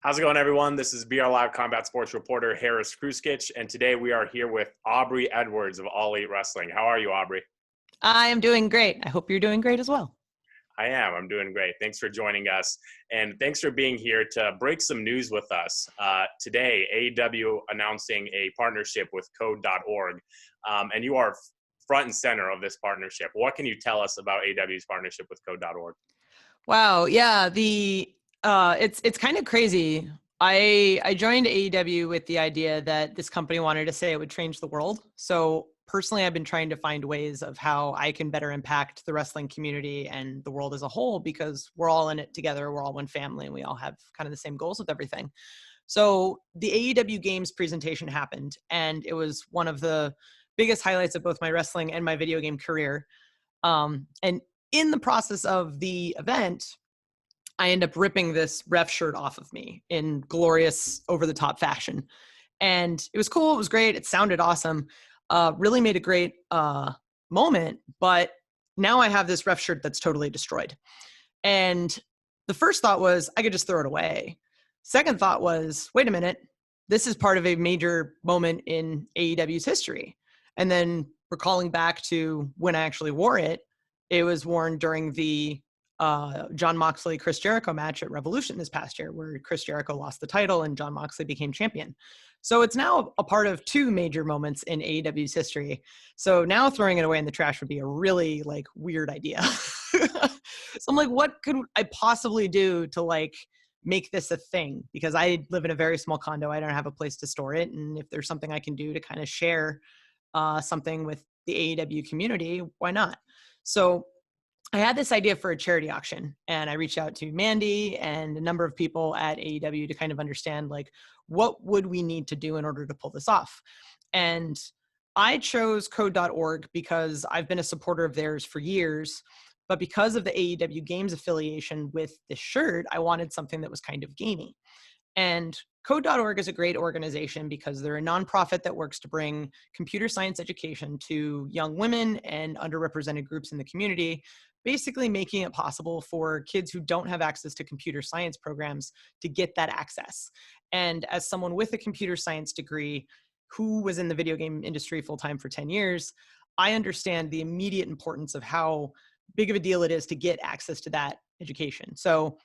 How's it going, everyone? This is BR Live Combat Sports reporter Haris Kruskic, and today we are here with Aubrey Edwards of All Elite Wrestling. How are you, Aubrey? I am doing great. I hope you're doing great as well. I am. I'm doing great. Thanks for joining us, and thanks for being here to break some news with us. Today, AEW announcing a partnership with Code.org, and you are front and center of this partnership. What can you tell us about AEW's partnership with Code.org? Wow. Yeah. It's kind of crazy. I joined AEW with the idea that this company wanted to say it would change the world. So personally, I've been trying to find ways of how I can better impact the wrestling community and the world as a whole, because we're all in it together. We're all one family and we all have kind of the same goals with everything. So the AEW Games presentation happened, and it was one of the biggest highlights of both my wrestling and my video game career. And in the process of the event, I end up ripping this ref shirt off of me in glorious over-the-top fashion. And it was cool. It was great. It sounded awesome. Really made a great moment. But now I have this ref shirt that's totally destroyed. And the first thought was I could just throw it away. Second thought was, wait a minute, this is part of a major moment in AEW's history. And then recalling back to when I actually wore it, it was worn during the Jon Moxley-Chris Jericho match at Revolution this past year, where Chris Jericho lost the title and Jon Moxley became champion. So it's now a part of two major moments in AEW's history. So now throwing it away in the trash would be a really weird idea. So I'm like, what could I possibly do to make this a thing? Because I live in a very small condo. I don't have a place to store it. And if there's something I can do to kind of share something with the AEW community, why not? So I had this idea for a charity auction, and I reached out to Mandy and a number of people at AEW to kind of understand what would we need to do in order to pull this off. And I chose Code.org because I've been a supporter of theirs for years, but because of the AEW Games affiliation with this shirt, I wanted something that was kind of gamey. And Code.org is a great organization because they're a nonprofit that works to bring computer science education to young women and underrepresented groups in the community, basically making it possible for kids who don't have access to computer science programs to get that access. And as someone with a computer science degree who was in the video game industry full-time for 10 years, I understand the immediate importance of how big of a deal it is to get access to that education. So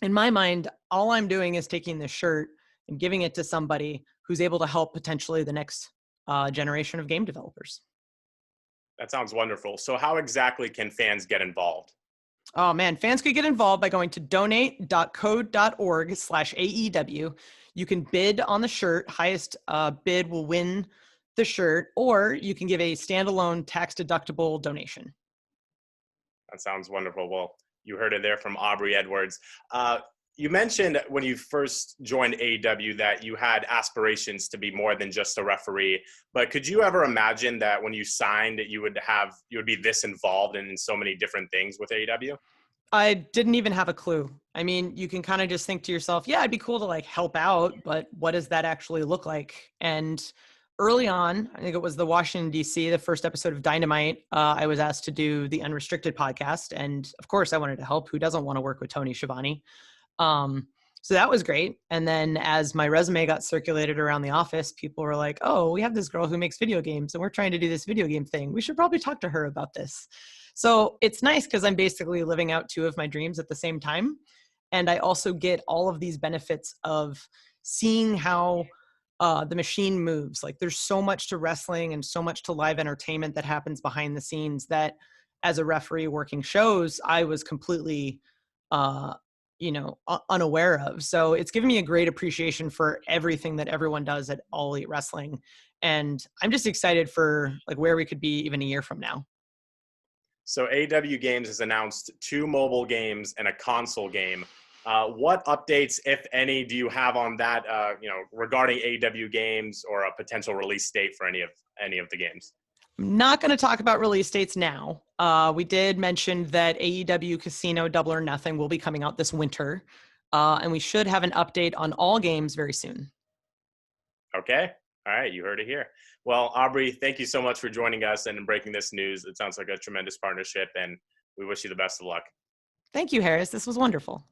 in my mind, all I'm doing is taking this shirt and giving it to somebody who's able to help potentially the next generation of game developers. That sounds wonderful. So how exactly can fans get involved? Oh man, fans could get involved by going to donate.code.org/AEW. You can bid on the shirt. Highest bid will win the shirt, or you can give a standalone tax-deductible donation. That sounds wonderful. Well, you heard it there from Aubrey Edwards. You mentioned when you first joined AEW that you had aspirations to be more than just a referee, but could you ever imagine that when you signed that you would be this involved in so many different things with AEW? I didn't even have a clue. I mean, you can kind of just think to yourself, yeah, it'd be cool to help out, but what does that actually look like? And early on, I think it was the Washington, D.C., the first episode of Dynamite, I was asked to do the Unrestricted podcast. And of course, I wanted to help. Who doesn't want to work with Tony Schiavone? So that was great. And then as my resume got circulated around the office, people were like, oh, we have this girl who makes video games and we're trying to do this video game thing. We should probably talk to her about this. So it's nice because I'm basically living out two of my dreams at the same time. And I also get all of these benefits of seeing how the machine moves. There's so much to wrestling and so much to live entertainment that happens behind the scenes that as a referee working shows, I was completely unaware of. So it's given me a great appreciation for everything that everyone does at All Elite Wrestling. And I'm just excited for where we could be even a year from now. So AEW Games has announced 2 mobile games and a console game. What updates, if any, do you have on that, regarding AEW Games or a potential release date for any of the games? I'm not going to talk about release dates now. We did mention that AEW Casino Double or Nothing will be coming out this winter, and we should have an update on all games very soon. Okay. All right. You heard it here. Well, Aubrey, thank you so much for joining us and breaking this news. It sounds like a tremendous partnership, and we wish you the best of luck. Thank you, Haris. This was wonderful.